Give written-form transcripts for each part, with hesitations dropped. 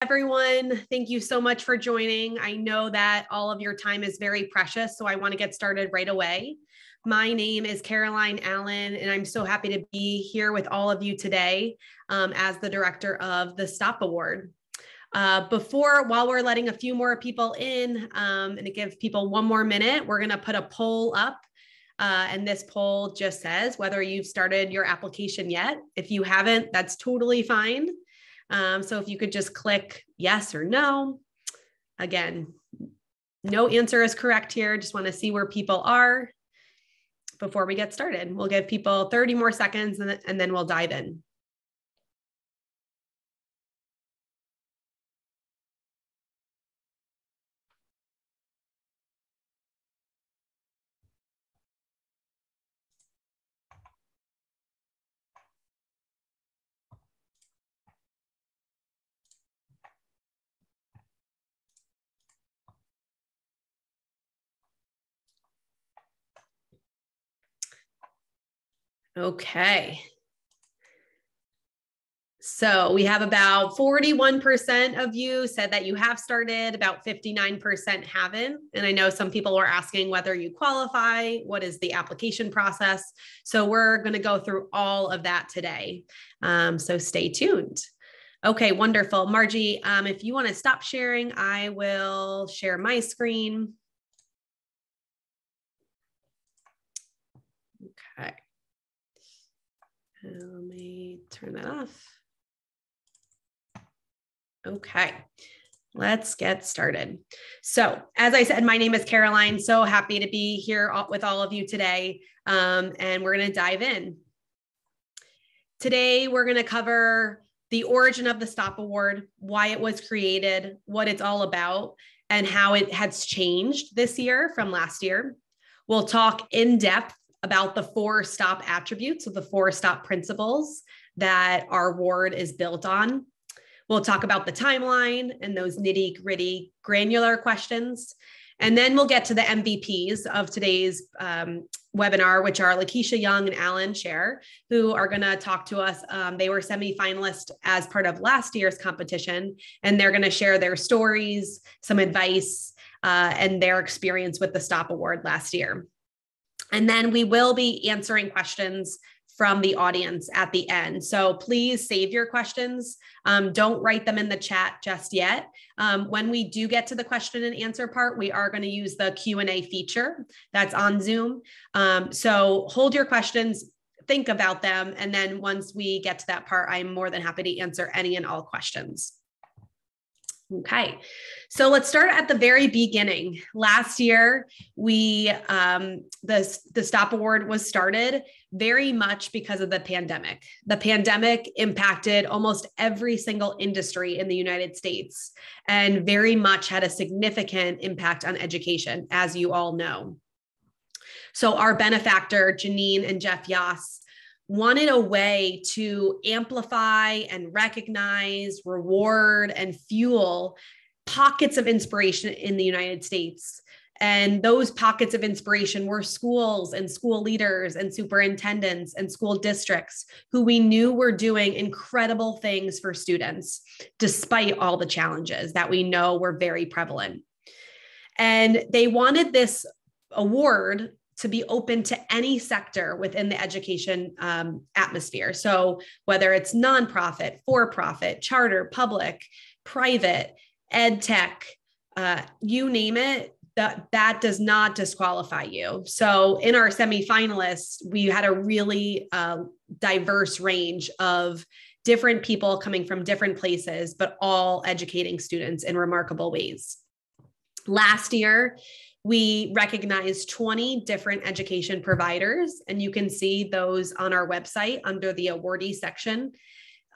Everyone, thank you so much for joining. I know that all of your time is very precious, so I want to get started right away. My name is Caroline Allen, and I'm so happy to be here with all of you today as the director of the STOP Award. While we're letting a few more people in, and to give people one more minute, we're going to put a poll up. And this poll just says whether you've started your application yet. If you haven't, that's totally fine. So if you could just click yes or no. Again, no answer is correct here. Just want to see where people are before we get started. We'll give people 30 more seconds and then we'll dive in. Okay. So we have about 41% of you said that you have started, about 59% haven't. And I know some people were asking whether you qualify, what is the application process? So we're going to go through all of that today. So stay tuned. Okay, wonderful. Margie, if you want to stop sharing, I will share my screen. Okay. Let me turn that off. Okay, let's get started. So as I said, my name is Caroline. So happy to be here with all of you today. And we're going to dive in. Today, we're going to cover the origin of the STOP Award, why it was created, what it's all about, and how it has changed this year from last year. We'll talk in depth about the 4 STOP attributes of the 4 STOP principles that our award is built on. We'll talk about the timeline and those nitty-gritty granular questions. And then we'll get to the MVPs of today's webinar, which are Lakeisha Young and Alan Scher, who are going to talk to us. They were semi-finalists as part of last year's competition, and they're going to share their stories, some advice, and their experience with the STOP Award last year. And then we will be answering questions from the audience at the end. So please save your questions. Don't write them in the chat just yet. When we do get to the question and answer part, we are going to use the Q&A feature that's on Zoom. So hold your questions, think about them. And then once we get to that part, I'm more than happy to answer any and all questions. Okay, so let's start at the very beginning. Last year, the STOP Award was started very much because of the pandemic. The pandemic impacted almost every single industry in the United States and very much had a significant impact on education, as you all know. So our benefactor, Janine and Jeff Yass, wanted a way to amplify and recognize, reward, and fuel pockets of inspiration in the United States. And those pockets of inspiration were schools and school leaders and superintendents and school districts who we knew were doing incredible things for students, despite all the challenges that we know were very prevalent. And they wanted this award to be open to any sector within the education atmosphere. So whether it's nonprofit, for-profit, charter, public, private, ed tech, you name it, that does not disqualify you. So in our semifinalists, we had a really diverse range of different people coming from different places, but all educating students in remarkable ways. Last year, we recognized 20 different education providers, and you can see those on our website under the awardee section.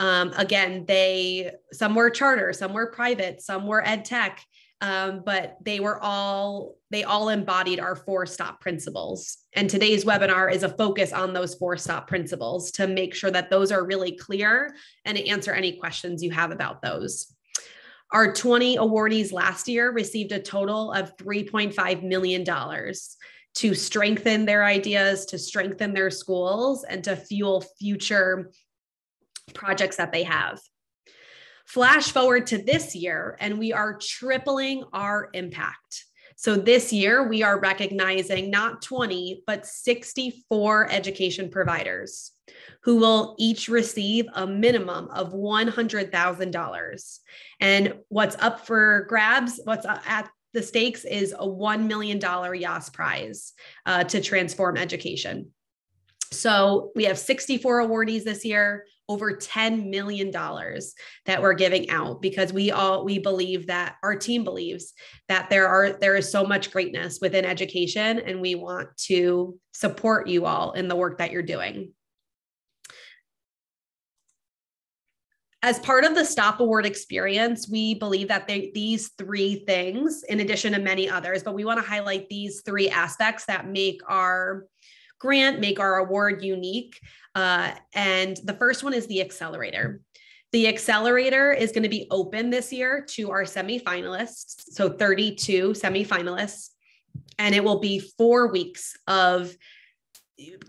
Again, some were charter, some were private, some were ed tech, but they all embodied our 4 STOP principles. And today's webinar is a focus on those 4 STOP principles to make sure that those are really clear and to answer any questions you have about those. Our 20 awardees last year received a total of $3.5 million to strengthen their ideas, to strengthen their schools, and to fuel future projects that they have. Flash forward to this year, and we are tripling our impact. So this year, we are recognizing not 20, but 64 education providers who will each receive a minimum of $100,000. And what's up for grabs, what's at the stakes is a $1 million YAS prize to transform education. So we have 64 awardees this year, over $10 million that we're giving out, because we believe that our team believes that there is so much greatness within education, and we want to support you all in the work that you're doing. As part of the STOP Award experience, we believe that these three things, in addition to many others, but we want to highlight these three aspects that make our grant, make our award unique. And the first one is the accelerator. The accelerator is going to be open this year to our semifinalists, so 32 semifinalists, and it will be 4 weeks of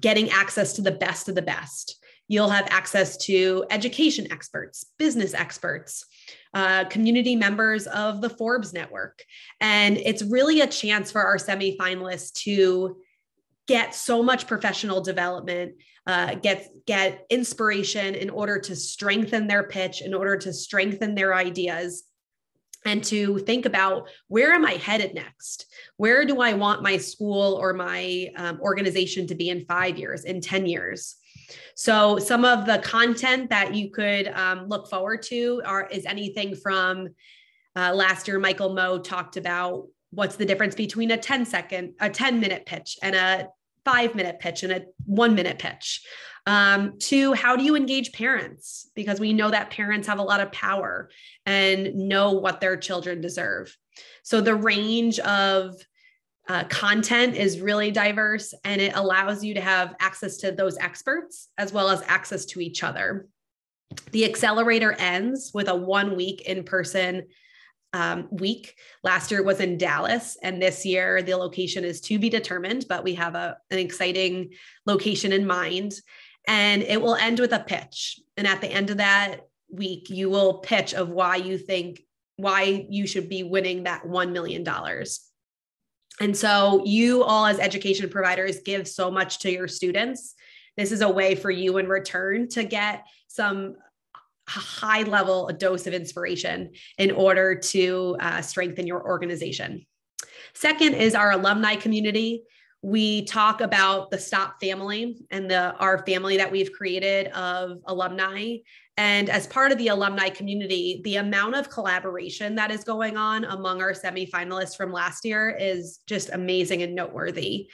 getting access to the best of the best. You'll have access to education experts, business experts, community members of the Forbes network. And it's really a chance for our semifinalists to get so much professional development, get inspiration in order to strengthen their pitch, in order to strengthen their ideas, and to think about, where am I headed next? Where do I want my school or my organization to be in 5 years, in 10 years? So some of the content that you could look forward to is anything from last year, Michael Moe talked about what's the difference between a 10-minute pitch and a 5-minute pitch and a 1-minute pitch, to how do you engage parents? Because we know that parents have a lot of power and know what their children deserve. So the range of content is really diverse, and it allows you to have access to those experts as well as access to each other. The accelerator ends with a 1-week in-person week. Last year was in Dallas, and this year the location is to be determined, but we have an exciting location in mind, and it will end with a pitch. And at the end of that week, you will pitch of why you should be winning that $1 million. And so you all as education providers give so much to your students. This is a way for you in return to get some high level, a dose of inspiration in order to strengthen your organization. Second is our alumni community. We talk about the STOP family and our family that we've created of alumni. And as part of the alumni community, the amount of collaboration that is going on among our semifinalists from last year is just amazing and noteworthy.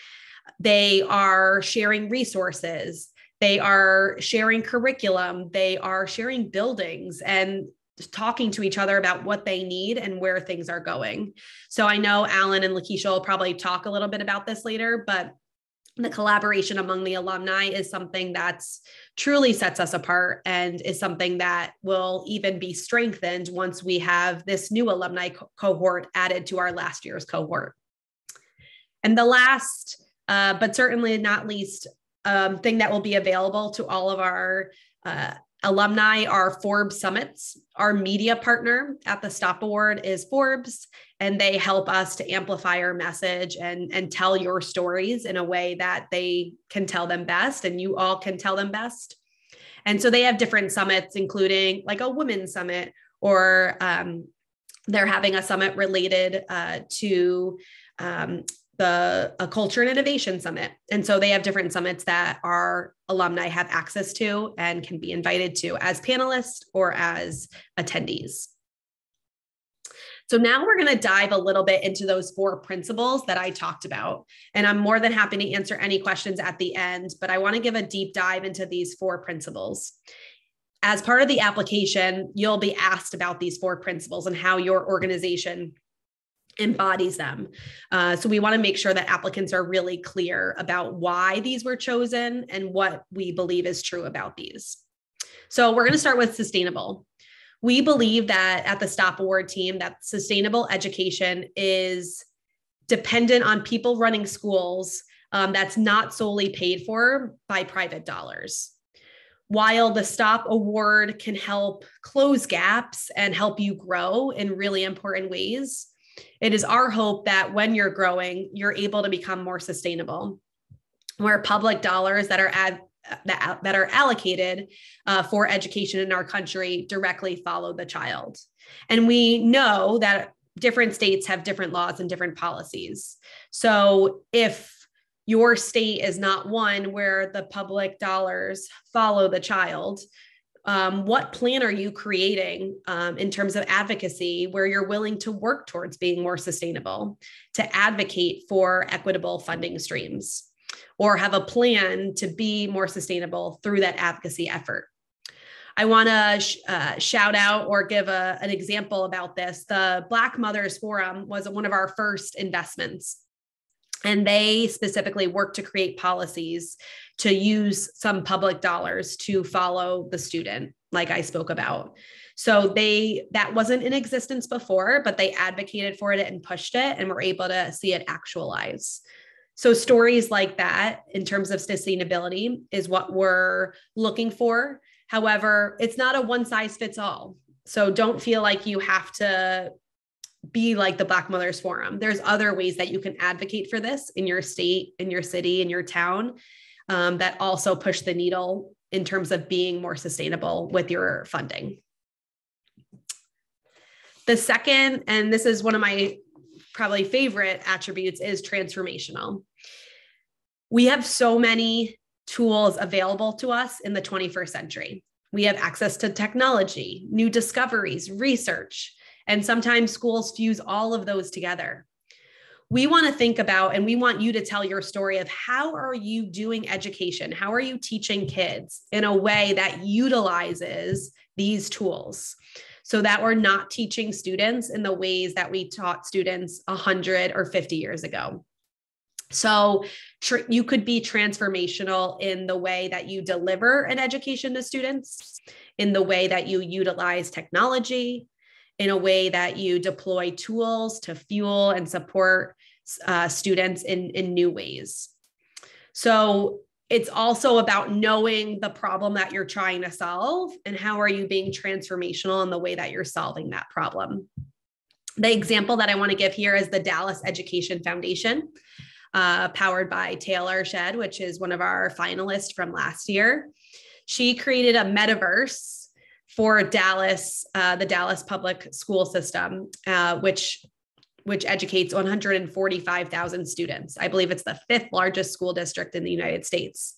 They are sharing resources. They are sharing curriculum. They are sharing buildings and talking to each other about what they need and where things are going. So I know Alan and Lakeisha will probably talk a little bit about this later, but the collaboration among the alumni is something that's truly sets us apart and is something that will even be strengthened once we have this new alumni cohort added to our last year's cohort. And the last, but certainly not least, thing that will be available to all of our alumni are Forbes summits. Our media partner at the STOP Award is Forbes, and they help us to amplify our message and tell your stories in a way that they can tell them best and you all can tell them best. And so they have different summits, including like a women's summit, or they're having a summit related to a culture and innovation summit. And so they have different summits that our alumni have access to and can be invited to as panelists or as attendees. So now we're going to dive a little bit into those 4 principles that I talked about. And I'm more than happy to answer any questions at the end, but I want to give a deep dive into these 4 principles. As part of the application, you'll be asked about these 4 principles and how your organization embodies them. So we want to make sure that applicants are really clear about why these were chosen and what we believe is true about these. So we're going to start with sustainable. We believe that at the STOP Award team, that sustainable education is dependent on people running schools that's not solely paid for by private dollars. While the STOP award can help close gaps and help you grow in really important ways, it is our hope that when you're growing, you're able to become more sustainable, where public dollars that are allocated for education in our country directly follow the child. And we know that different states have different laws and different policies. So if your state is not one where the public dollars follow the child, what plan are you creating in terms of advocacy where you're willing to work towards being more sustainable, to advocate for equitable funding streams, or have a plan to be more sustainable through that advocacy effort? I want to shout out or give an example about this. The Black Mothers Forum was one of our first investments. And they specifically work to create policies to use some public dollars to follow the student, like I spoke about. So that wasn't in existence before, but they advocated for it and pushed it, and were able to see it actualize. So stories like that in terms of sustainability is what we're looking for. However, it's not a one size fits all. So don't feel like you have to be like the Black Mothers Forum. There's other ways that you can advocate for this in your state, in your city, in your town, that also push the needle in terms of being more sustainable with your funding. The second, and this is one of my probably favorite attributes, is transformational. We have so many tools available to us in the 21st century. We have access to technology, new discoveries, research, and sometimes schools fuse all of those together. We want to think about, and we want you to tell your story of how are you doing education? How are you teaching kids in a way that utilizes these tools so that we're not teaching students in the ways that we taught students 100 or 50 years ago? So you could be transformational in the way that you deliver an education to students, in the way that you utilize technology, in a way that you deploy tools to fuel and support students in new ways. So it's also about knowing the problem that you're trying to solve and how are you being transformational in the way that you're solving that problem. The example that I want to give here is the Dallas Education Foundation, powered by Taylor Shedd, which is one of our finalists from last year. She created a metaverse for Dallas, the Dallas public school system, which educates 145,000 students. I believe it's the 5th largest school district in the United States.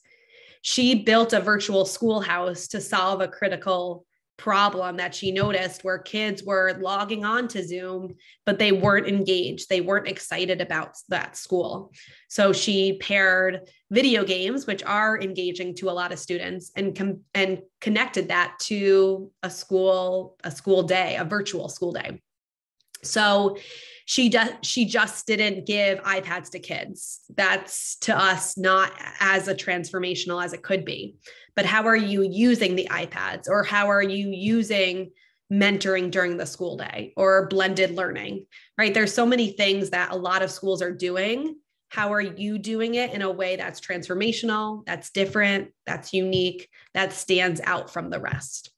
She built a virtual schoolhouse to solve a critical problem that she noticed, where kids were logging on to Zoom, but they weren't engaged. They weren't excited about that school. So she paired video games, which are engaging to a lot of students, and connected that to a school day, a virtual school day. So she just didn't give iPads to kids. That's, to us, not as a transformational as it could be. But how are you using the iPads, or how are you using mentoring during the school day, or blended learning, right? There's so many things that a lot of schools are doing. How are you doing it in a way that's transformational, that's different, that's unique, that stands out from the rest?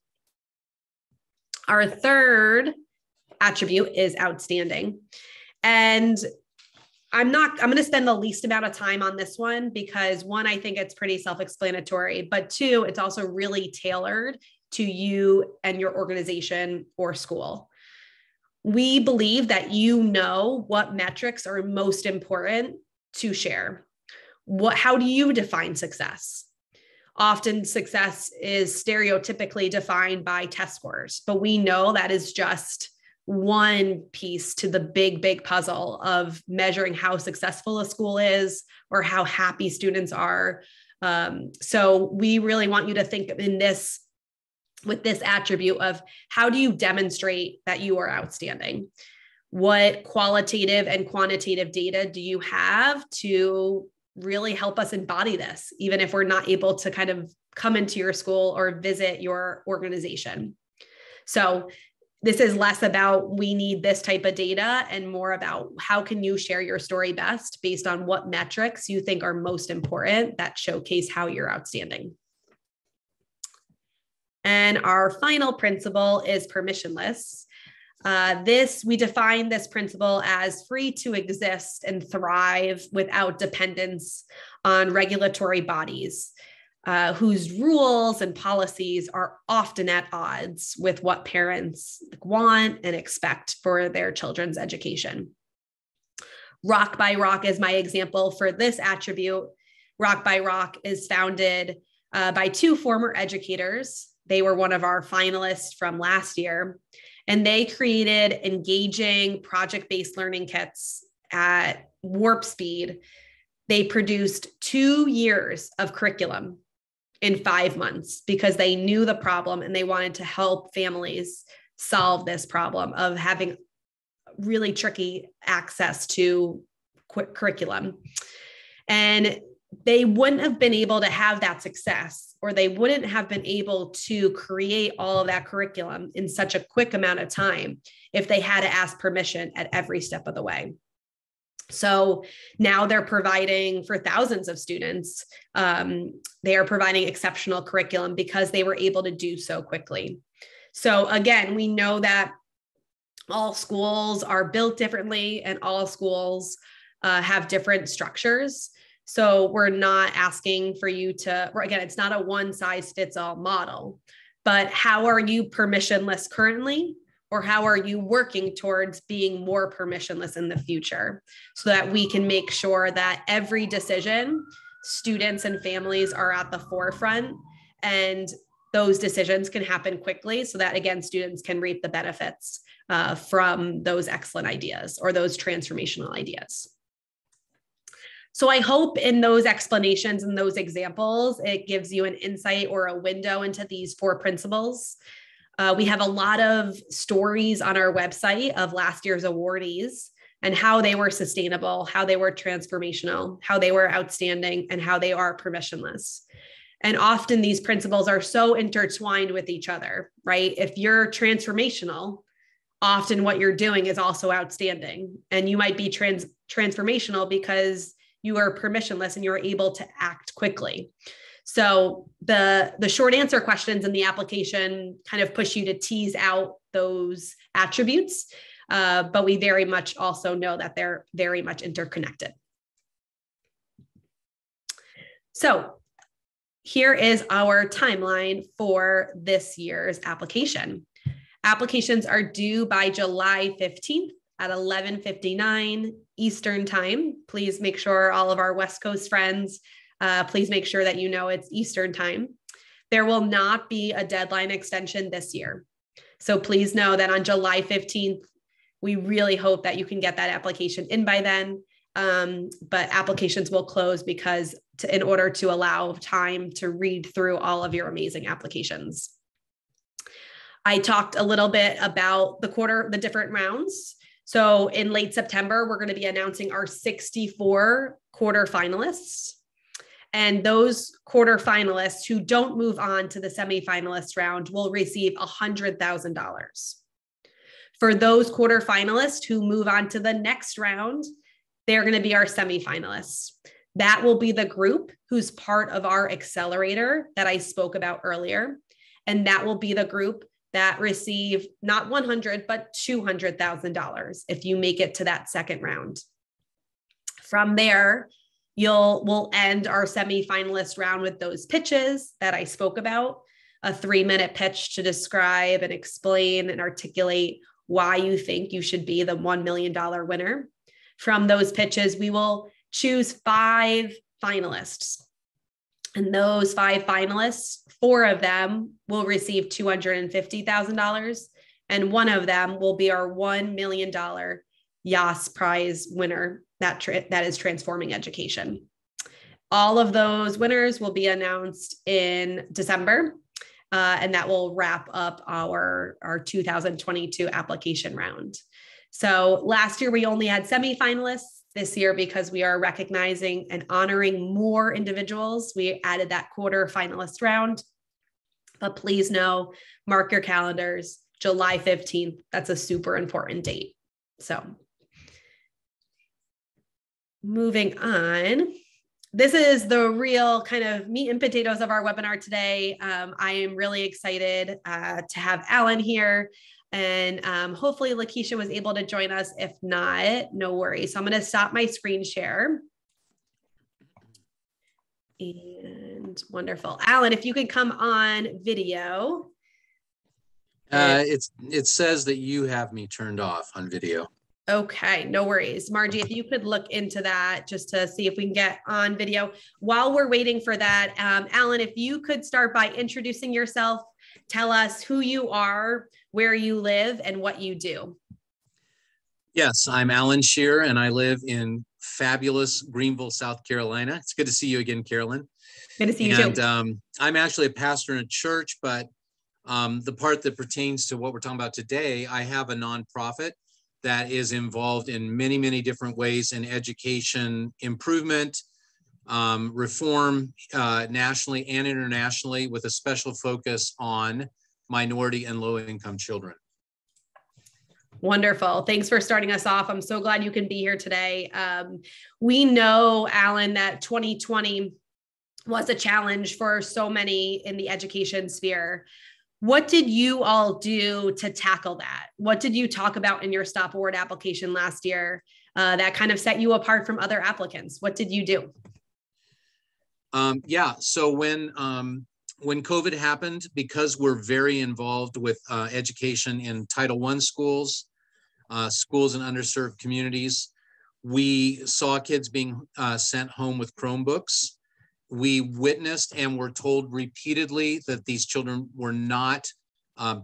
Our third attribute is outstanding. And I'm going to spend the least amount of time on this one because, one, I think it's pretty self-explanatory, but two, it's also really tailored to you and your organization or school. We believe that you know what metrics are most important to share. How do you define success? Often success is stereotypically defined by test scores, but we know that is just one piece to the big puzzle of measuring how successful a school is or how happy students are. So we really want you to think with this attribute of how do you demonstrate that you are outstanding? What qualitative and quantitative data do you have to really help us embody this, even if we're not able to kind of come into your school or visit your organization? So this is less about we need this type of data and more about how can you share your story best based on what metrics you think are most important that showcase how you're outstanding. And our final principle is permissionless. We define this principle as free to exist and thrive without dependence on regulatory bodies, whose rules and policies are often at odds with what parents want and expect for their children's education. Rock by Rock is my example for this attribute. Rock by Rock is founded by two former educators. They were one of our finalists from last year, and they created engaging project-based learning kits at warp speed. They produced 2 years of curriculum in 5 months because they knew the problem and they wanted to help families solve this problem of having really tricky access to curriculum. And they wouldn't have been able to have that success, or they wouldn't have been able to create all of that curriculum in such a quick amount of time if they had to ask permission at every step of the way. So now they're providing for thousands of students. They are providing exceptional curriculum because they were able to do so quickly. So again, we know that all schools are built differently and all schools have different structures. So we're not asking for you to, again, it's not a one size fits all model, but how are you permissionless currently? Or how are you working towards being more permissionless in the future so that we can make sure that every decision, students and families are at the forefront, and those decisions can happen quickly so that, again, students can reap the benefits from those excellent ideas or those transformational ideas. So I hope in those explanations and those examples, it gives you an insight or a window into these 4 principles. We have a lot of stories on our website of last year's awardees and how they were sustainable, how they were transformational, how they were outstanding, and how they are permissionless. And often these principles are so intertwined with each other, right? If you're transformational, often what you're doing is also outstanding. And you might be transformational because you are permissionless and you're able to act quickly. So the short answer questions in the application kind of push you to tease out those attributes, but we very much also know that they're very much interconnected. So here is our timeline for this year's application. Applications are due by July 15th at 11:59 Eastern time. Please make sure all of our West Coast friends, please make sure that you know it's Eastern time. There will not be a deadline extension this year. So please know that on July 15th, we really hope that you can get that application in by then. But applications will close because in order to allow time to read through all of your amazing applications. I talked a little bit about the different rounds. So in late September, we're going to be announcing our 64 quarter finalists. And those quarter finalists who don't move on to the semifinalist round will receive $100,000. For those quarter finalists who move on to the next round, they're going to be our semifinalists. That will be the group who's part of our accelerator that I spoke about earlier. And that will be the group that receive not $100,000, but $200,000 if you make it to that second round. From there, we'll end our semifinalist round with those pitches that I spoke about, a 3-minute pitch to describe and explain and articulate why you think you should be the $1 million winner. From those pitches, we will choose 5 finalists. And those 5 finalists, 4 of them will receive $250,000, and 1 of them will be our $1 million YAS prize winner that is transforming education. All of those winners will be announced in December, and that will wrap up our 2022 application round. So last year, we only had semifinalists. This year, because we are recognizing and honoring more individuals, we added that quarter finalist round. But please know, mark your calendars, July 15th. That's a super important date. So moving on, this is the real kind of meat and potatoes of our webinar today. I am really excited to have Alan here. And hopefully Lakeisha was able to join us. If not, no worries. So I'm going to stop my screen share. And wonderful. Alan, if you could come on video. It says that you have me turned off on video. Okay, no worries. Margie, if you could look into that just to see if we can get on video. While we're waiting for that, Alan, if you could start by introducing yourself, tell us who you are, where you live, and what you do. Yes, I'm Alan Shear, and I live in fabulous Greenville, South Carolina. It's good to see you again, Carolyn. Good to see you too. And I'm actually a pastor in a church, but the part that pertains to what we're talking about today, I have a nonprofit that is involved in many, many different ways in education improvement, reform nationally and internationally, with a special focus on minority and low-income children. Wonderful. Thanks for starting us off. I'm so glad you can be here today. We know, Alan, that 2020 was a challenge for so many in the education sphere. What did you all do to tackle that? What did you talk about in your Stop Award application last year that kind of set you apart from other applicants? What did you do? So when COVID happened, because we're very involved with education in Title I schools, schools in underserved communities, we saw kids being sent home with Chromebooks. We witnessed and were told repeatedly that these children were not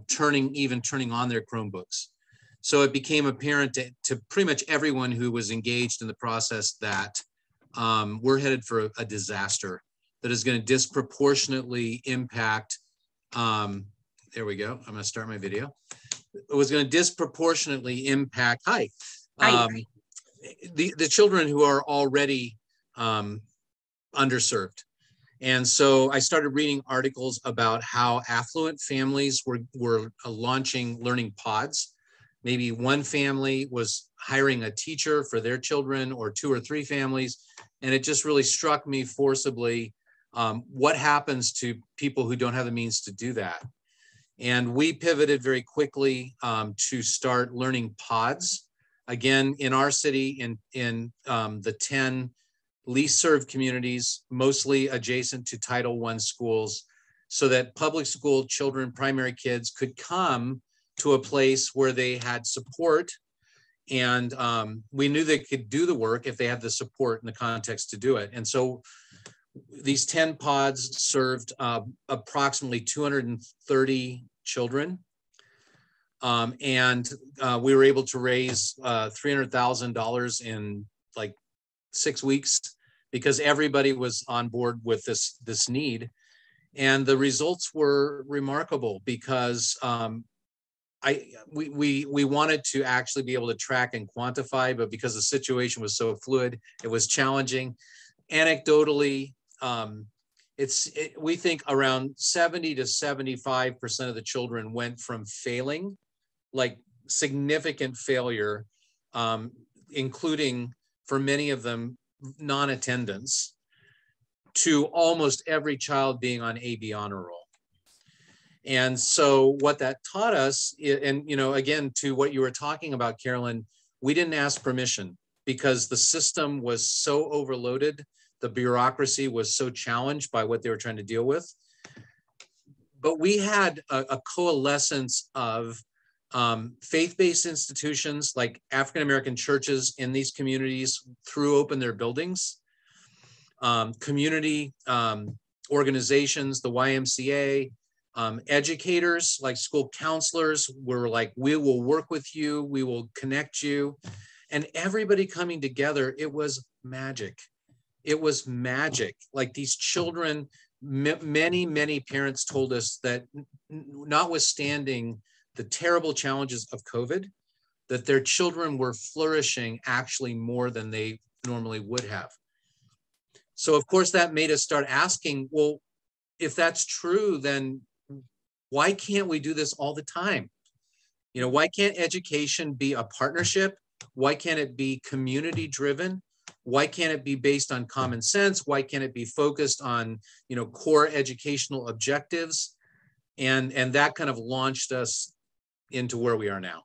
turning on their Chromebooks. So it became apparent to pretty much everyone who was engaged in the process that we're headed for a disaster that is going to disproportionately impact, there we go, I'm going to start my video. It was going to disproportionately impact, the children who are already underserved. And so I started reading articles about how affluent families were launching learning pods. Maybe one family was hiring a teacher for their children, or 2 or 3 families. And it just really struck me forcibly what happens to people who don't have the means to do that. And we pivoted very quickly to start learning pods. Again, in our city, in the 10 least served communities, mostly adjacent to Title I schools, so that public school children, primary kids, could come to a place where they had support. And we knew they could do the work if they had the support and the context to do it. And so these 10 pods served approximately 230 children. And we were able to raise $300,000 in like 6 weeks, because everybody was on board with this need. And the results were remarkable, because we wanted to actually be able to track and quantify, but because the situation was so fluid, it was challenging. Anecdotally, we think around 70 to 75% of the children went from failing, like significant failure, including, for many of them, non-attendance, to almost every child being on AB honor roll. And so what that taught us, and again, to what you were talking about, Carolyn, we didn't ask permission, because the system was so overloaded, the bureaucracy was so challenged by what they were trying to deal with. But we had a coalescence of faith-based institutions like African-American churches in these communities threw open their buildings. Community organizations, the YMCA, educators like school counselors were like, we will work with you, we will connect you. And everybody coming together, it was magic. It was magic. Like, these children, many parents told us that notwithstanding the terrible challenges of COVID, that their children were flourishing actually more than they normally would have. So of course that made us start asking, well, if that's true, then why can't we do this all the time? Why can't education be a partnership? Why can't it be community driven? Why can't it be based on common sense? Why can't it be focused on, core educational objectives? And that kind of launched us into where we are now.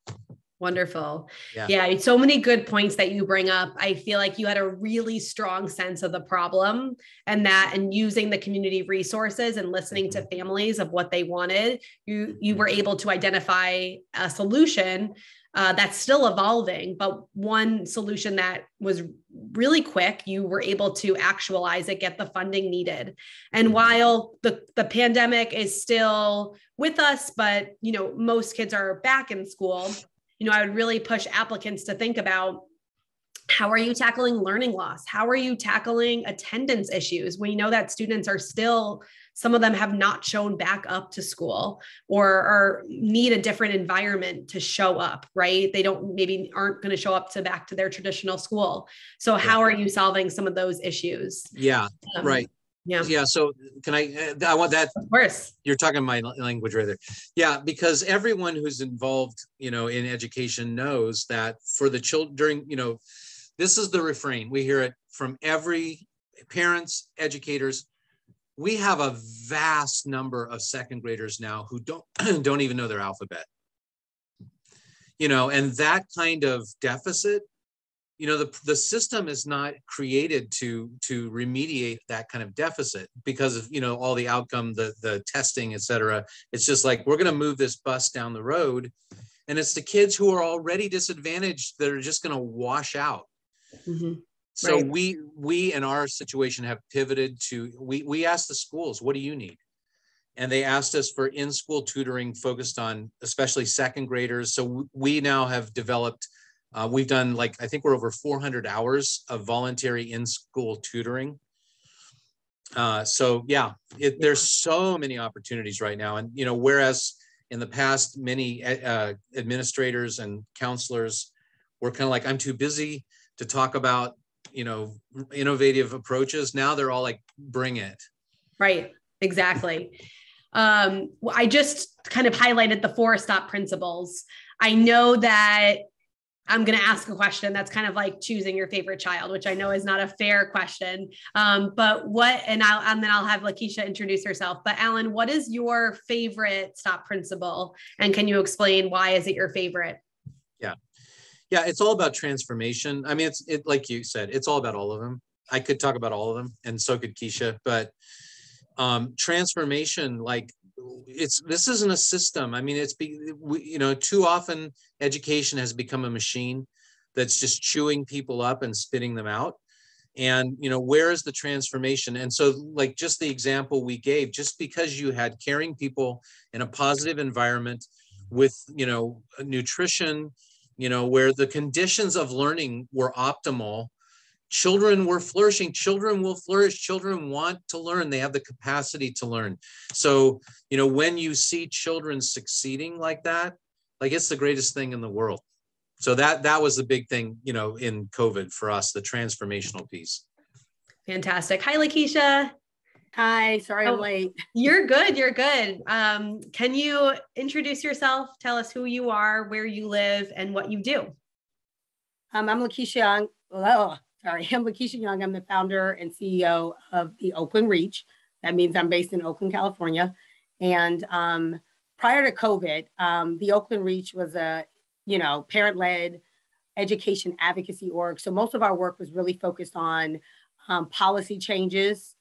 Wonderful. Yeah. Yeah. So many good points that you bring up. I feel like you had a really strong sense of the problem and using the community resources and listening to families of what they wanted, you were able to identify a solution that's still evolving, but one solution that was really quick, you were able to actualize it, get the funding needed. And while the pandemic is still with us, but most kids are back in school, I would really push applicants to think about, how are you tackling learning loss? How are you tackling attendance issues? We know that students are still, some of them have not shown back up to school or need a different environment to show up, right? They aren't going to show up back to their traditional school. So how are you solving some of those issues? Yeah, right. Yeah. So can I want that. Of course. You're talking my language right there. Yeah. Because everyone who's involved, in education knows that for the children this is the refrain. We hear it from every parents, educators. We have a vast number of second graders now who don't even know their alphabet, and that kind of deficit, the system is not created to remediate that kind of deficit because of, all the outcome, the testing, et cetera. It's just like, we're going to move this bus down the road, and it's the kids who are already disadvantaged that are just going to wash out. Mm-hmm. So right. we in our situation have pivoted to, we asked the schools, what do you need? And they asked us for in-school tutoring focused on especially second graders. So we now have developed, we've done I think we're over 400 hours of voluntary in-school tutoring. So yeah, there's so many opportunities right now. And, whereas in the past, many administrators and counselors were kind of like, I'm too busy to talk about, innovative approaches. Now they're all like, bring it. Right. Exactly. I just kind of highlighted the 4 stop principles. I know that I'm going to ask a question that's kind of like choosing your favorite child, which I know is not a fair question. But what, and then I'll have Lakeisha introduce herself. But Alan, what is your favorite stop principle? And can you explain why is it your favorite? Yeah, it's all about transformation. I mean, it's like you said, it's all about all of them. I could talk about all of them, and so could Keisha. But transformation, this isn't a system. I mean, too often education has become a machine that's just chewing people up and spitting them out. And where is the transformation? And so, just the example we gave, just because you had caring people in a positive environment with nutrition, where the conditions of learning were optimal, children were flourishing. Children will flourish. Children want to learn. They have the capacity to learn. So, when you see children succeeding like that, it's the greatest thing in the world. So that was the big thing, in COVID for us, the transformational piece. Fantastic. Hi, Lakeisha. Hi, sorry I'm late. You're good. You're good. Can you introduce yourself? Tell us who you are, where you live, and what you do. I'm Lakeisha Young. I'm Lakeisha Young. I'm the founder and CEO of the Oakland Reach. That means I'm based in Oakland, California. And prior to COVID, the Oakland Reach was a, parent-led education advocacy org. So most of our work was really focused on policy changes,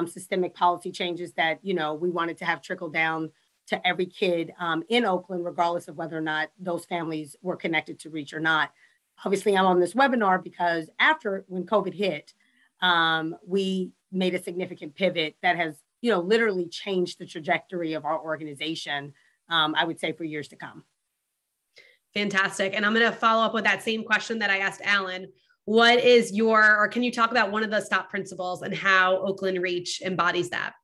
systemic policy changes that, we wanted to have trickle down to every kid in Oakland, regardless of whether or not those families were connected to Reach or not. Obviously, I'm on this webinar because when COVID hit, we made a significant pivot that has, literally changed the trajectory of our organization, I would say, for years to come. Fantastic. And I'm going to follow up with that same question that I asked Alan. What is or can you talk about one of the STOP principles and how Oakland Reach embodies that?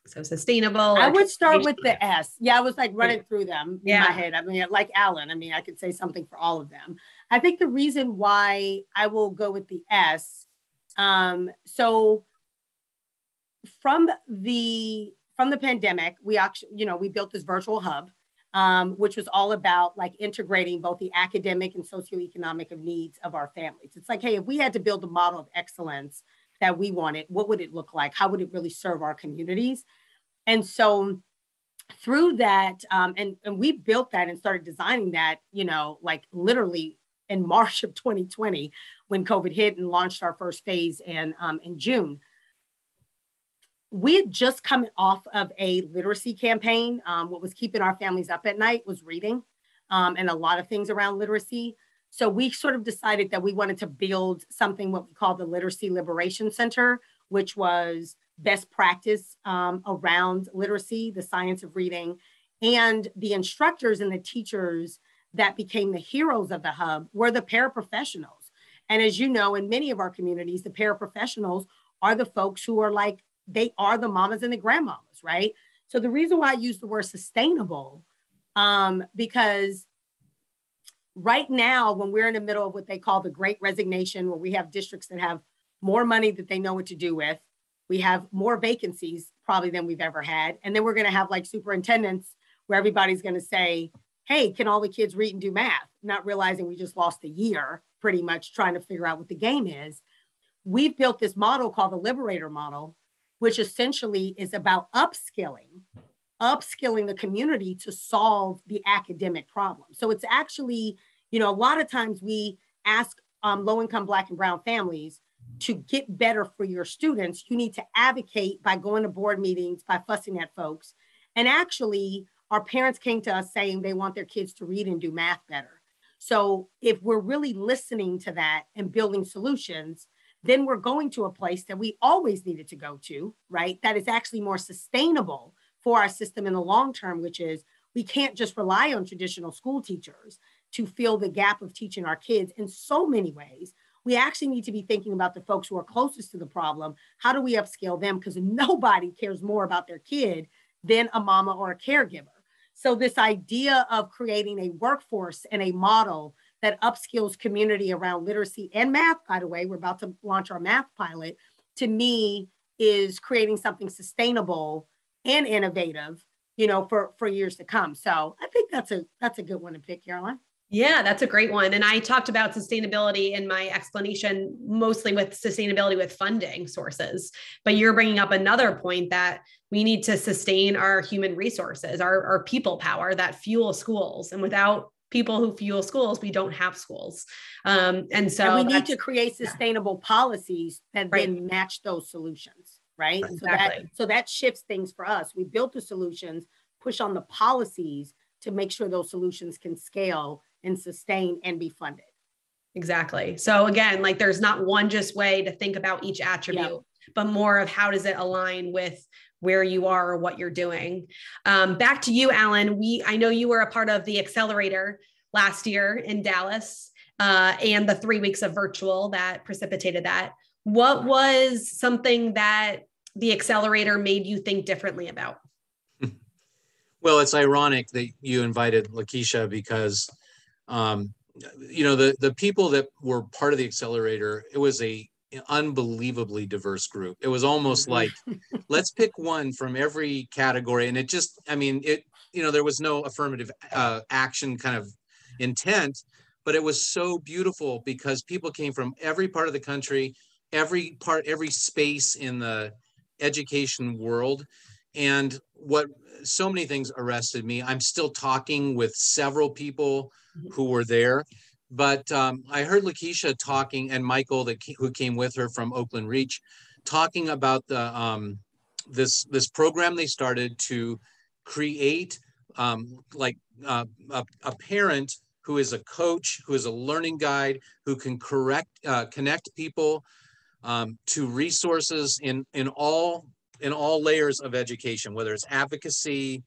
So sustainable. I would start with the S. Yeah, I was running through them in my head. I mean, like Alan, I could say something for all of them. I think the reason why I will go with the S, so from the pandemic, we actually, we built this virtual hub which was all about like integrating both the academic and socioeconomic needs of our families. It's like, hey, if we had to build a model of excellence that we wanted, what would it look like? How would it really serve our communities? And so through that, and we built that and started designing that, like literally in March of 2020, when COVID hit, and launched our first phase in June. We had just come off of a literacy campaign. What was keeping our families up at night was reading, and a lot of things around literacy. So we sort of decided that we wanted to build something, what we call the Literacy Liberation Center, which was best practice around literacy, the science of reading, and the instructors and the teachers that became the heroes of the hub were the paraprofessionals. And as you know, in many of our communities, the paraprofessionals are the folks who are like, they are the mamas and the grandmamas, right? So the reason why I use the word sustainable, because right now, when we're in the middle of what they call the Great Resignation, where we have districts that have more money that they know what to do with, we have more vacancies probably than we've ever had. And then we're going to have like superintendents where everybody's going to say, hey, can all the kids read and do math? Not realizing we just lost a year pretty much trying to figure out what the game is. We've built this model called the Liberator model, which essentially is about upskilling the community to solve the academic problem. So it's actually, a lot of times we ask low-income Black and brown families to get better for your students. You need to advocate by going to board meetings, by fussing at folks. And actually, our parents came to us saying they want their kids to read and do math better. So if we're really listening to that and building solutions, then we're going to a place that we always needed to go to, right? That is actually more sustainable for our system in the long term, which is we can't just rely on traditional school teachers to fill the gap of teaching our kids in so many ways. We actually need to be thinking about the folks who are closest to the problem. How do we upscale them? Because nobody cares more about their kid than a mama or a caregiver. So this idea of creating a workforce and a model that upskills community around literacy and math, by the way, we're about to launch our math pilot, to me is creating something sustainable and innovative, for years to come. So I think that's a good one to pick, Caroline. Yeah, that's a great one. And I talked about sustainability in my explanation, mostly with sustainability with funding sources. But you're bringing up another point that we need to sustain our human resources, our people power that fuel schools. And without people who fuel schools, we don't have schools. And we need to create sustainable policies that then match those solutions, right? Exactly. So that shifts things for us. We built the solutions, push on the policies to make sure those solutions can scale and sustain and be funded. Exactly. So again, like there's not one just way to think about each attribute, but more of how does it align with where you are or what you're doing. Back to you, Alan. I know you were a part of the accelerator last year in Dallas and the 3 weeks of virtual that precipitated that. What was something that the accelerator made you think differently about? Well, it's ironic that you invited Lakeisha because, the people that were part of the accelerator, it was an unbelievably diverse group. It was almost like, let's pick one from every category. And there was no affirmative action kind of intent, but it was so beautiful because people came from every part of the country, every space in the education world. And so many things arrested me. I'm still talking with several people who were there, but I heard Lakeisha talking and Michael who came with her from Oakland Reach talking about the this program they started to create a parent who is a coach, who is a learning guide, who can connect people to resources in all layers of education, whether it's advocacy,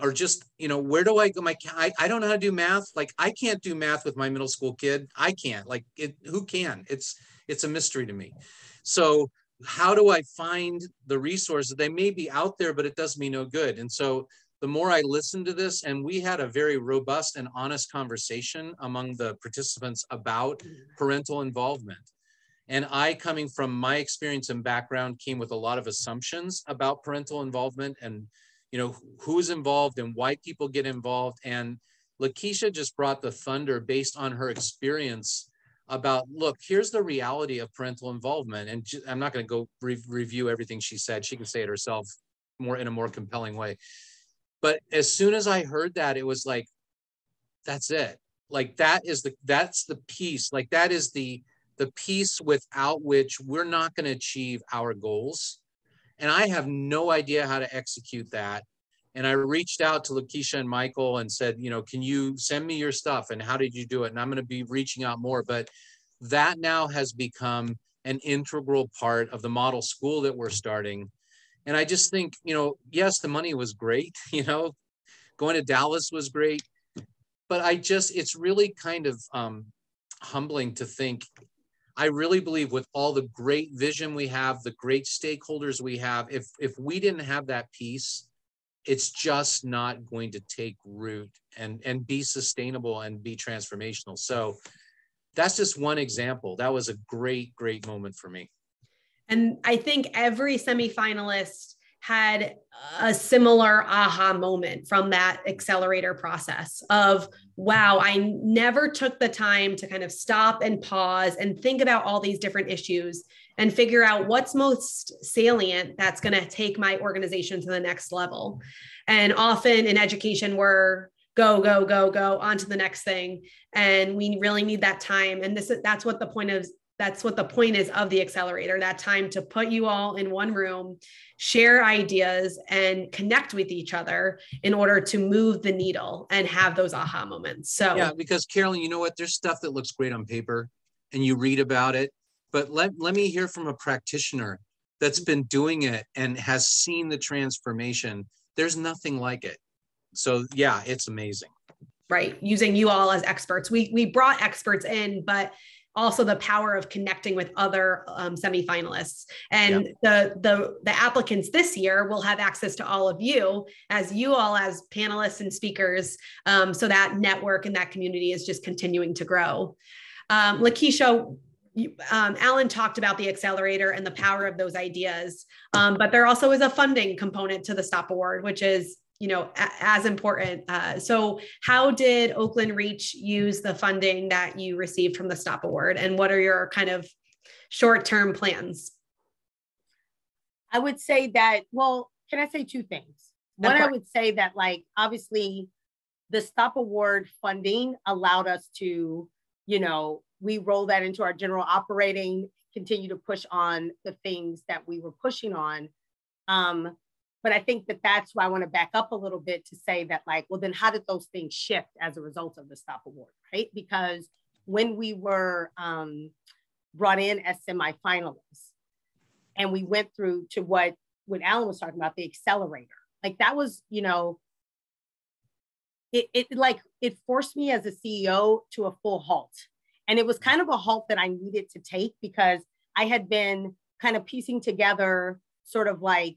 or just, where do I go? I don't know how to do math. I can't do math with my middle school kid. I can't, who can? It's a mystery to me. So how do I find the resources? They may be out there, but it does me no good. And so the more I listened to this, and we had a very robust and honest conversation among the participants about parental involvement. And I, coming from my experience and background, came with a lot of assumptions about parental involvement and, who's involved and why people get involved. And Lakeisha just brought the thunder based on her experience about, look, here's the reality of parental involvement. And I'm not going to go review everything she said. She can say it herself in a more compelling way. But as soon as I heard that, it was like, that's it. Like, that's the piece. Like, that is the piece without which we're not going to achieve our goals. And I have no idea how to execute that. And I reached out to Lakeisha and Michael and said, can you send me your stuff? And how did you do it? And I'm going to be reaching out more. But that now has become an integral part of the model school that we're starting. And I just think, yes, the money was great. Going to Dallas was great. But it's really kind of humbling to think, I really believe with all the great vision we have, the great stakeholders we have, if we didn't have that piece, it's just not going to take root and be sustainable and be transformational. So that's just one example. That was a great, great moment for me. And I think every semifinalist had a similar aha moment from that accelerator process of, wow, I never took the time to kind of stop and pause and think about all these different issues and figure out what's most salient that's going to take my organization to the next level. And often in education, we're go, go, go, go on to the next thing. And we really need that time. And that's what the point is. That's what the point is of the accelerator, that time to put you all in one room, share ideas, and connect with each other in order to move the needle and have those aha moments. So yeah, because Carolyn, you know what? There's stuff that looks great on paper and you read about it, but let me hear from a practitioner that's been doing it and has seen the transformation. There's nothing like it. So yeah, it's amazing. Right. Using you all as experts. We brought experts in, but also the power of connecting with other semifinalists. And the applicants this year will have access to all of you as panelists and speakers. So that network and that community is just continuing to grow. Lakeisha, Alan talked about the accelerator and the power of those ideas, but there also is a funding component to the STOP Award, which is as important. So how did Oakland Reach use the funding that you received from the STOP Award? And what are your kind of short-term plans? I would say that, well, can I say two things? One, I would say that, like, obviously the STOP Award funding allowed us to, we roll that into our general operating, continue to push on the things that we were pushing on. But I think that that's why I want to back up a little bit to say that, like, well, then how did those things shift as a result of the STOP Award, right? Because when we were brought in as semifinalists and we went through to what Alan was talking about, the accelerator, like that was, it forced me as a CEO to a full halt. And it was kind of a halt that I needed to take because I had been kind of piecing together sort of like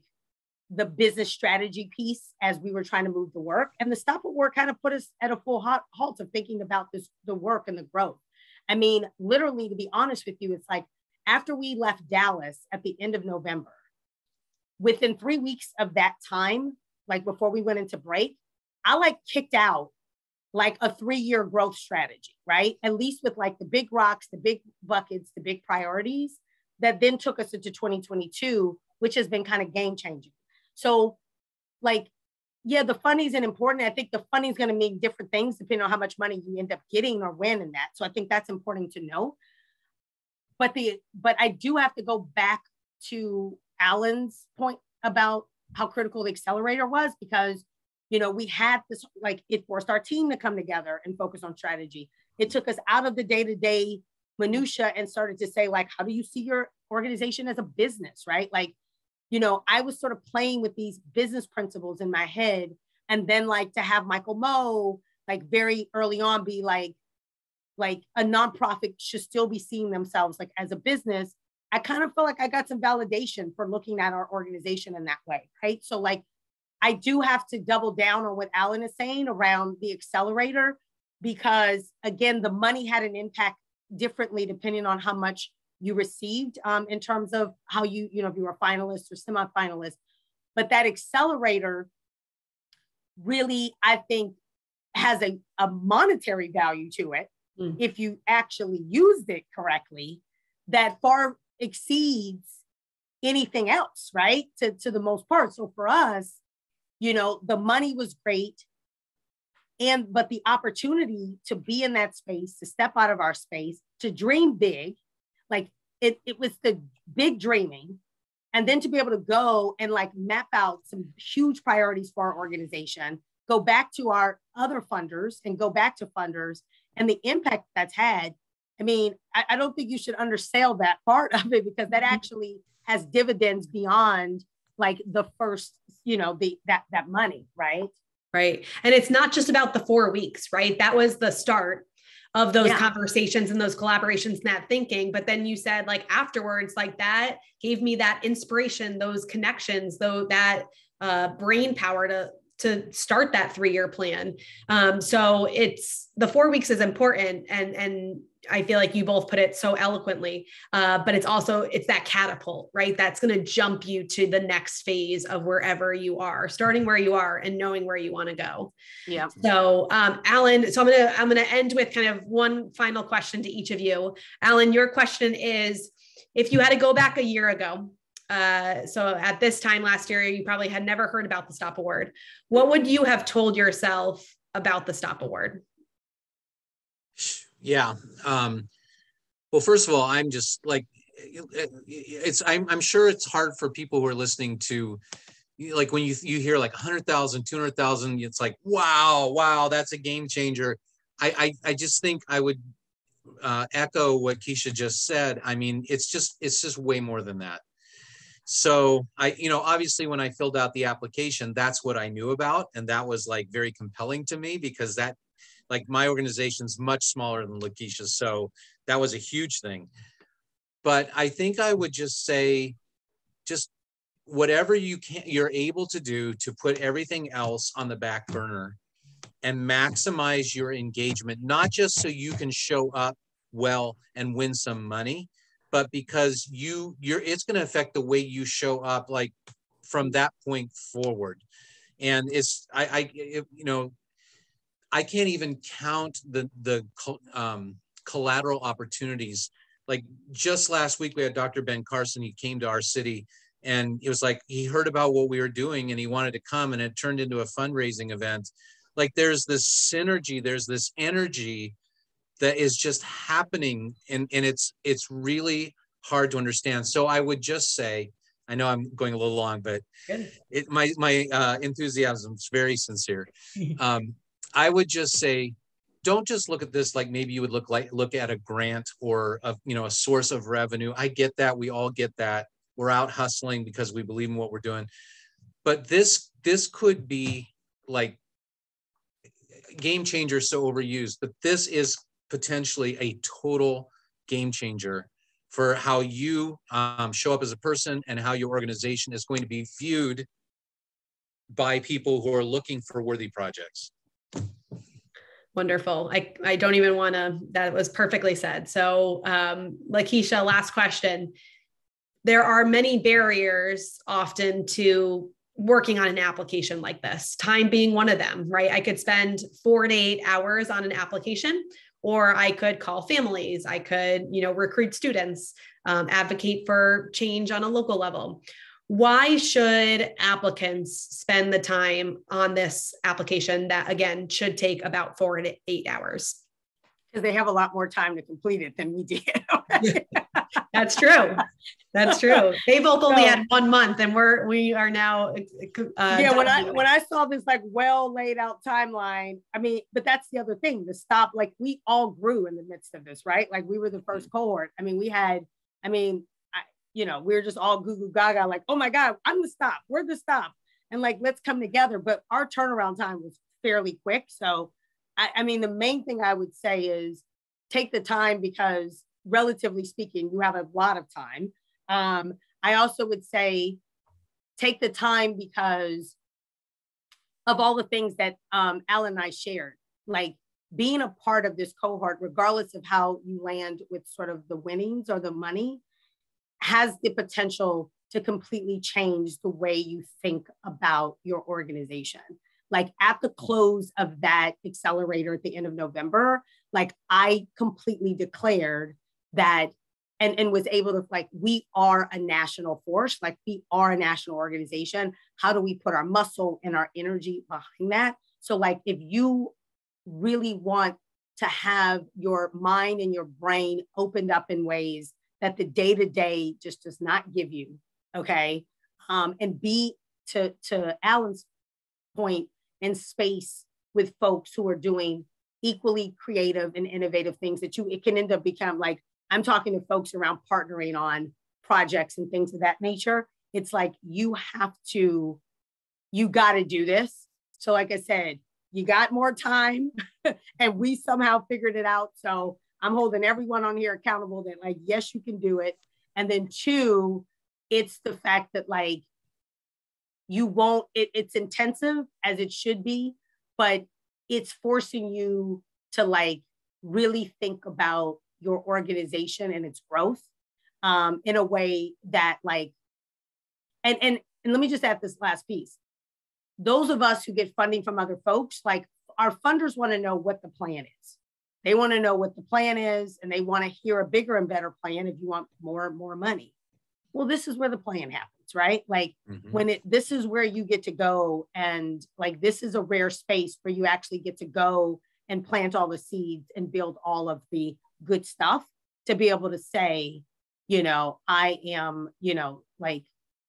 the business strategy piece as we were trying to move the work. And the STOP Award kind of put us at a full halt of thinking about the work and the growth. I mean, literally, to be honest with you, it's like after we left Dallas at the end of November, within 3 weeks of that time, like before we went into break, I kicked out like a 3-year growth strategy, right? At least with like the big rocks, the big buckets, the big priorities that then took us into 2022, which has been kind of game changing. So the funding is important. I think the funding is going to mean different things depending on how much money you end up getting or when in that. So I think that's important to know. But I do have to go back to Alan's point about how critical the accelerator was because, we had this, it forced our team to come together and focus on strategy. It took us out of the day-to-day minutia and started to say, how do you see your organization as a business, right? I was sort of playing with these business principles in my head. And then to have Michael Moe, very early on be like a nonprofit should still be seeing themselves as a business. I kind of feel like I got some validation for looking at our organization in that way, right? So I do have to double down on what Alan is saying around the accelerator, because again, the money had an impact differently depending on how much you received in terms of how if you were a finalist or semi-finalist. But that accelerator really, I think, has a monetary value to it, if you actually used it correctly, that far exceeds anything else, right? To the most part. So for us, you know, the money was great. But the opportunity to be in that space, to step out of our space, to dream big, like it was the big dreaming. And then to be able to go and like map out some huge priorities for our organization, go back to our other funders and go back to funders, and the impact that's had. I mean, I don't think you should undersell that part of it, because that actually has dividends beyond like the first, you know, that money, right? Right. And it's not just about the 4 weeks, right? That was the start of those conversations and those collaborations and that thinking. But then you said like afterwards, like that gave me that inspiration, those connections, though, that brain power to start that 3-year plan. So it's the 4 weeks is important. And I feel like you both put it so eloquently, but it's that catapult, right? That's going to jump you to the next phase of wherever you are, starting where you are and knowing where you want to go. Yeah. So, Alan, so I'm going to end with kind of one final question to each of you. Alan, your question is, if you had to go back a year ago, so at this time last year, you probably had never heard about the STOP Award. What would you have told yourself about the STOP Award? Yeah. Well, first of all, I'm just like, I'm sure it's hard for people who are listening to, like, when you hear like 100,000, 200,000, it's like, wow, that's a game changer. I just think I would echo what Keisha just said. I mean, it's just way more than that. So obviously when I filled out the application, that's what I knew about. And that was like very compelling to me, because that, like, my organization's much smaller than Lakeisha's. So that was a huge thing. But I think I would just say, just whatever you're able to do to put everything else on the back burner and maximize your engagement, not just so you can show up well and win some money, but because it's going to affect the way you show up, like, from that point forward. And I can't even count the collateral opportunities. Like, just last week, we had Dr. Ben Carson. He came to our city, and it was like, he heard about what we were doing and he wanted to come, and it turned into a fundraising event. Like, there's this synergy, there's this energy that is just happening, and it's really hard to understand. So I would just say, I know I'm going a little long, but my enthusiasm is very sincere. I would just say, don't just look at this like maybe you would look at a grant or a source of revenue. I get that. We all get that. We're out hustling because we believe in what we're doing. But this could be like game changer, so overused, but this is potentially a total game changer for how you show up as a person and how your organization is going to be viewed by people who are looking for worthy projects. Wonderful. I don't even want to, that was perfectly said. So Lakeisha, last question. There are many barriers often to working on an application like this, time being one of them, right? I could spend 4 to 8 hours on an application, or I could call families. I could, recruit students, advocate for change on a local level. Why should applicants spend the time on this application that, again, should take about 4 to 8 hours? Because they have a lot more time to complete it than we did. That's true. That's true. They both only had 1 month, and we are now. When I saw this like well laid out timeline, I mean, but that's the other thing. The stop, like, we all grew in the midst of this, right? Like, we were the first cohort. I mean, we were just all goo goo gaga, like, oh my God, I'm the stop. We're the stop, and like, let's come together. But our turnaround time was fairly quick. So, I mean, the main thing I would say is take the time, because relatively speaking, you have a lot of time. I also would say take the time because of all the things that Alan and I shared, like being a part of this cohort, regardless of how you land with sort of the winnings or the money, has the potential to completely change the way you think about your organization. like at the close of that accelerator at the end of November, like I completely declared that and was able to, like, we are a national force, like we are a national organization. How do we put our muscle and our energy behind that? So like, if you really want to have your mind and your brain opened up in ways that the day-to-day just does not give you, okay? And be, to Alan's point, in space with folks who are doing equally creative and innovative things that it can end up becoming, like, I'm talking to folks around partnering on projects and things of that nature. It's like, you got to do this. So like I said, you got more time and we somehow figured it out. So I'm holding everyone on here accountable that, like, yes, you can do it. And then 2, it's the fact that, like, it's intensive as it should be, but it's forcing you to, like, really think about your organization and its growth in a way that, like, and let me just add this last piece. Those of us who get funding from other folks, like, our funders want to know what the plan is. They want to know what the plan is, and they want to hear a bigger and better plan if you want more money. Well, this is where the plan happens, right? Like, this is where you get to go, and, like, this is a rare space where you actually get to go and plant all the seeds and build all of the good stuff to be able to say, I am, like,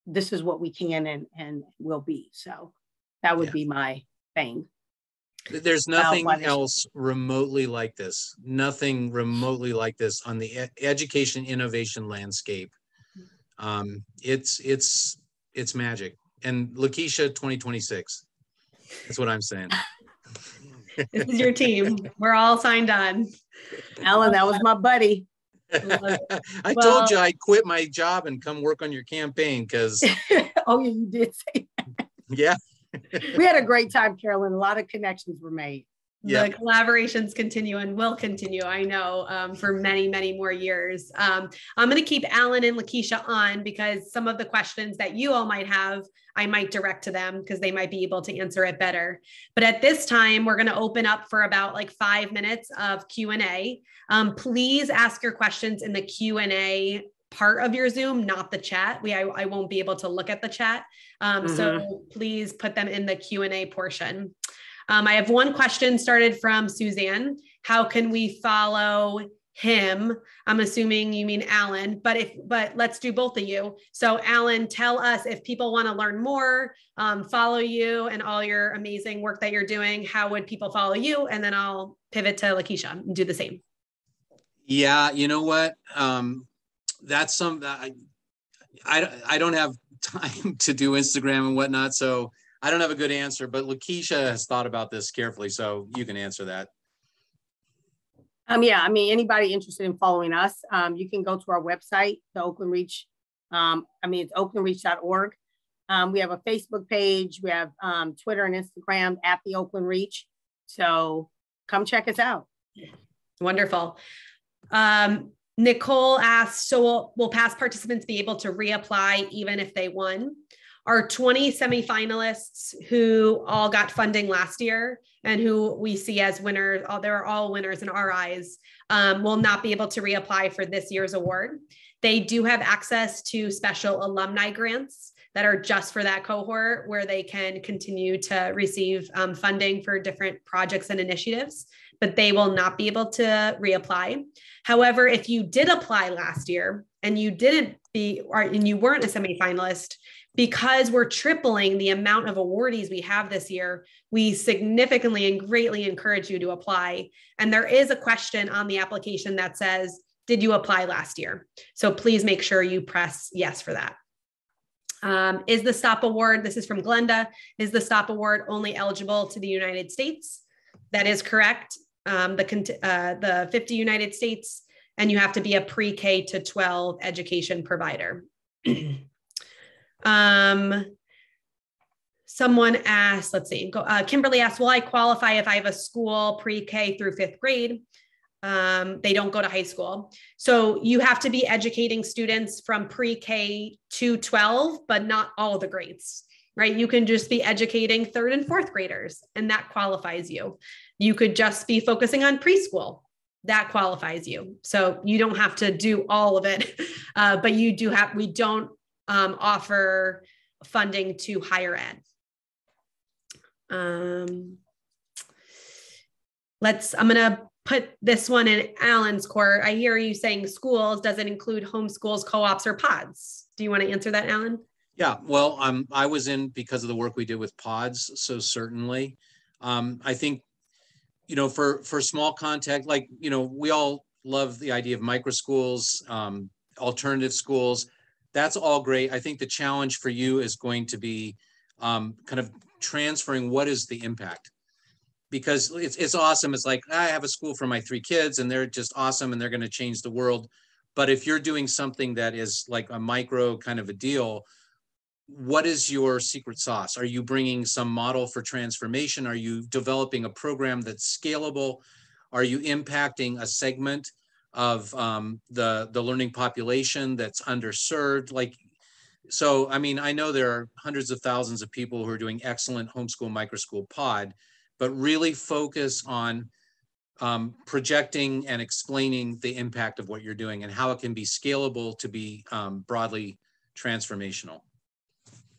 this is what we can and will be. So that would be my thing. There's nothing else remotely like this. Nothing remotely like this on the education innovation landscape. It's magic. And Lakeisha 2026. That's what I'm saying. This is your team. We're all signed on. Alan, that was my buddy. I told you I'd quit my job and come work on your campaign because. Oh, yeah, you did say that. Yeah. We had a great time, Carolyn. A lot of connections were made. The collaborations continue and will continue, I know, for many, many more years. I'm going to keep Alan and Lakeisha on because some of the questions that you all might have, I might direct to them because they might be able to answer it better. But at this time, we're going to open up for about like 5 minutes of Q&A. Please ask your questions in the Q&A part of your Zoom, not the chat. I won't be able to look at the chat. So please put them in the Q&A portion. I have one question started from Suzanne. How can we follow him? I'm assuming you mean Alan, but let's do both of you. So Alan, tell us if people want to learn more, follow you and all your amazing work that you're doing, how would people follow you? And then I'll pivot to Lakeisha and do the same. Yeah, you know what? That's I don't have time to do Instagram and whatnot, so I don't have a good answer, but Lakeisha has thought about this carefully, so you can answer that. Yeah, I mean, anybody interested in following us, you can go to our website, the Oakland Reach. It's oaklandreach.org. We have a Facebook page. We have Twitter and Instagram at the Oakland Reach. So come check us out. Wonderful. Nicole asked, so will past participants be able to reapply even if they won? Our 20 semifinalists who all got funding last year and who we see as winners, they're all winners in our eyes, will not be able to reapply for this year's award. They do have access to special alumni grants that are just for that cohort where they can continue to receive funding for different projects and initiatives, but they will not be able to reapply. However, if you did apply last year and you weren't a semifinalist, because we're tripling the amount of awardees we have this year, we significantly and greatly encourage you to apply. And there is a question on the application that says, did you apply last year? So please make sure you press yes for that. Is the STOP Award, this is from Glenda, is the STOP Award only eligible to the United States? That is correct. The 50 United States, and you have to be a pre-K to 12 education provider. Someone asked, let's see, Kimberly asked, will I qualify if I have a school pre-K through 5th grade? They don't go to high school. So you have to be educating students from pre-K to 12, but not all the grades, right? You can just be educating third and fourth graders, and that qualifies you. You could just be focusing on preschool. That qualifies you. So you don't have to do all of it, but we don't offer funding to higher ed. I'm going to put this one in Alan's court. I hear you saying schools. Does it include homeschools, co-ops, or pods? Do you want to answer that, Alan? Yeah, well, I was in because of the work we did with pods. So certainly, I think, for small contact, like, we all love the idea of micro schools, alternative schools. That's all great. I think the challenge for you is going to be kind of transferring what is the impact, because it's awesome. It's like, I have a school for my 3 kids and they're just awesome and they're going to change the world. But if you're doing something that is like a micro kind of a deal, what is your secret sauce? Are you bringing some model for transformation? Are you developing a program that's scalable? Are you impacting a segment of the learning population that's underserved? So, I mean, I know there are hundreds of thousands of people who are doing excellent homeschool, microschool, pod, but really focus on projecting and explaining the impact of what you're doing and how it can be scalable to be broadly transformational.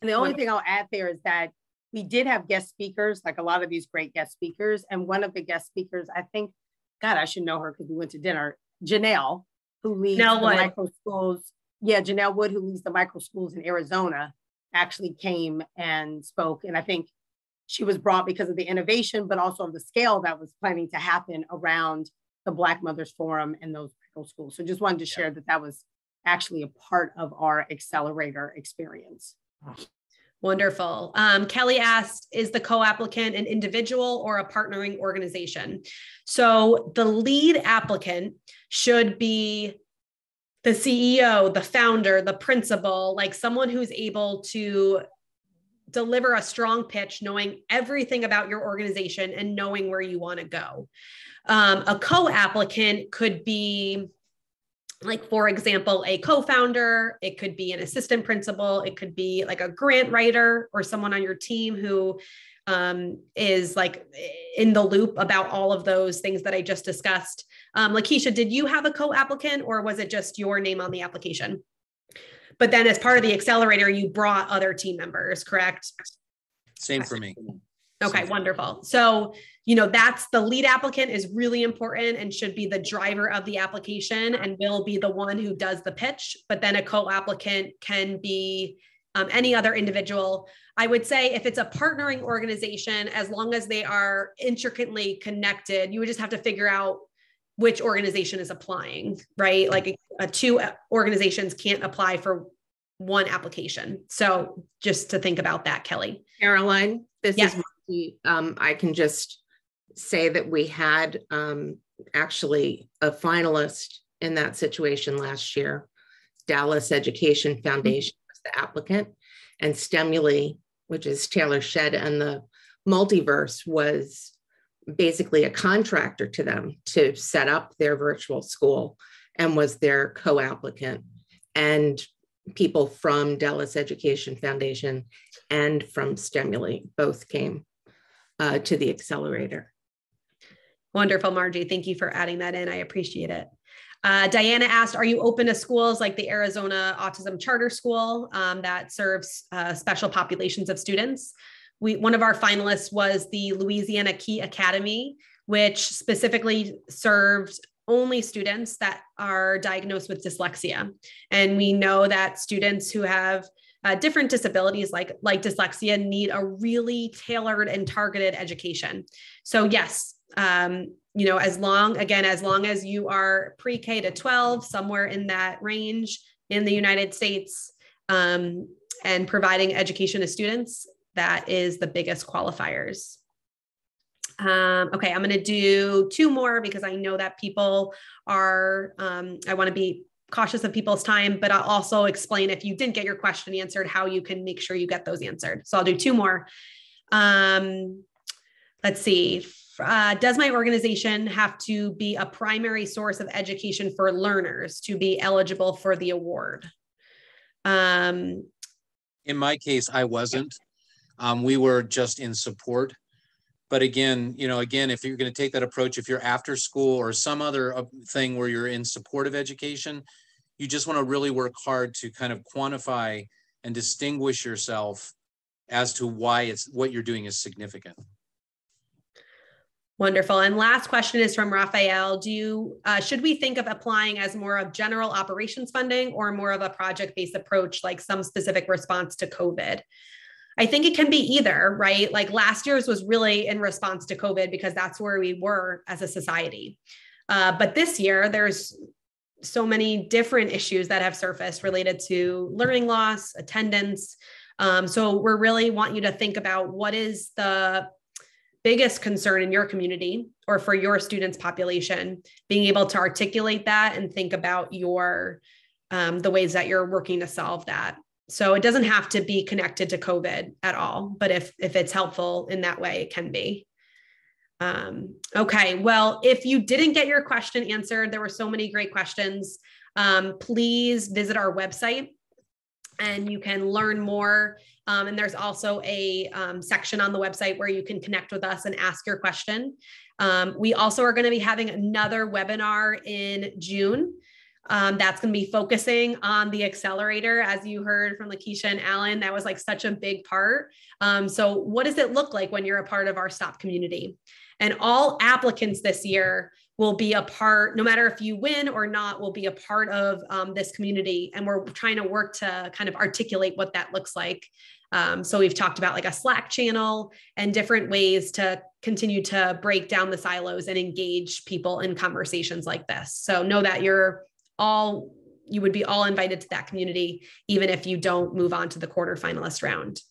And the only thing I'll add there is that we did have guest speakers, like a lot of these great guest speakers. And one of the guest speakers, I think, God, I should know her because we went to dinner, Janelle, who leads the micro schools. Yeah, Janelle Wood, who leads the micro schools in Arizona, actually came and spoke. And I think she was brought because of the innovation, but also of the scale that was planning to happen around the Black Mothers Forum and those micro schools. So just wanted to share that was actually a part of our accelerator experience. Wonderful. Kelly asked, is the co-applicant an individual or a partnering organization? So the lead applicant should be the CEO, the founder, the principal, like someone who's able to deliver a strong pitch, knowing everything about your organization and knowing where you want to go. A co-applicant could be, like, for example, a co-founder. It could be an assistant principal. It could be like a grant writer or someone on your team who is like in the loop about all of those things that I just discussed. Lakeisha, did you have a co-applicant or was it just your name on the application? But then as part of the accelerator, you brought other team members, correct? Same for me. Okay, wonderful. So, that's the lead applicant is really important and should be the driver of the application and will be the one who does the pitch. But then a co-applicant can be any other individual. I would say if it's a partnering organization, as long as they are intricately connected, you would just have to figure out which organization is applying, right? Like 2 organizations can't apply for one application. So just to think about that, Kelly. Caroline, this Yes. is Marcy. I can just say that we had actually a finalist in that situation last year. Dallas Education Foundation was the applicant, and Stimuli, which is Taylor Shedd and the Multiverse, was basically a contractor to them to set up their virtual school and was their co-applicant. And people from Dallas Education Foundation and from Stimuli both came to the accelerator. Wonderful, Margie. Thank you for adding that in. I appreciate it. Diana asked, are you open to schools like the Arizona Autism Charter School that serves special populations of students? One of our finalists was the Louisiana Key Academy, which specifically served only students that are diagnosed with dyslexia. And we know that students who have different disabilities like dyslexia need a really tailored and targeted education. So yes, as long as you are pre-K to 12, somewhere in that range in the United States, and providing education to students, that is the biggest qualifiers. Okay, I'm going to do 2 more because I know that people are, I want to be cautious of people's time, but I'll also explain if you didn't get your question answered, how you can make sure you get those answered. So I'll do 2 more. Let's see. Does my organization have to be a primary source of education for learners to be eligible for the award? In my case, I wasn't. We were just in support. But again, if you're going to take that approach, if you're after school or some other thing where you're in support of education, you just want to really work hard to kind of quantify and distinguish yourself as to why what you're doing is significant. Wonderful. And last question is from Raphael. Should we think of applying as more of general operations funding or more of a project-based approach, like some specific response to COVID? I think it can be either, right? Like last year's was really in response to COVID because that's where we were as a society. But this year, there's so many different issues that have surfaced related to learning loss, attendance. So we really want you to think about what is the biggest concern in your community or for your students' population, being able to articulate that and think about the ways that you're working to solve that. So it doesn't have to be connected to COVID at all, but if it's helpful in that way, it can be. Okay, well, if you didn't get your question answered, there were so many great questions. Please visit our website and you can learn more. And there's also a section on the website where you can connect with us and ask your question. We also are going to be having another webinar in June. That's going to be focusing on the accelerator. As you heard from Lakeisha and Alan, that was like such a big part. So what does it look like when you're a part of our STOP community? And all applicants this year will be a part, no matter if you win or not, will be a part of this community. And we're trying to work to kind of articulate what that looks like. So we've talked about like a Slack channel and different ways to continue to break down the silos and engage people in conversations like this. So know that you would be all invited to that community, even if you don't move on to the quarterfinalist round.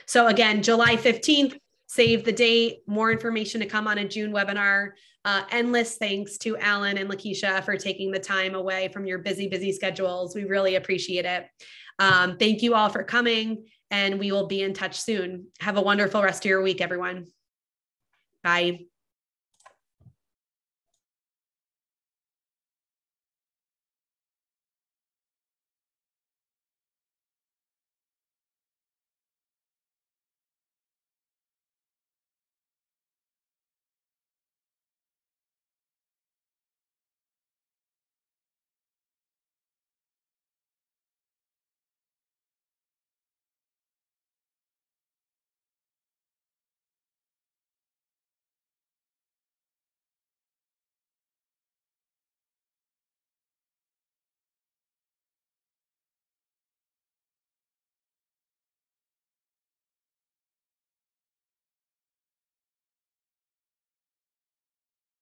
So again, July 15th, save the date, more information to come on a June webinar. Endless thanks to Alan and Lakeisha for taking the time away from your busy schedules. We really appreciate it. Thank you all for coming, and we will be in touch soon. Have a wonderful rest of your week, everyone. Bye.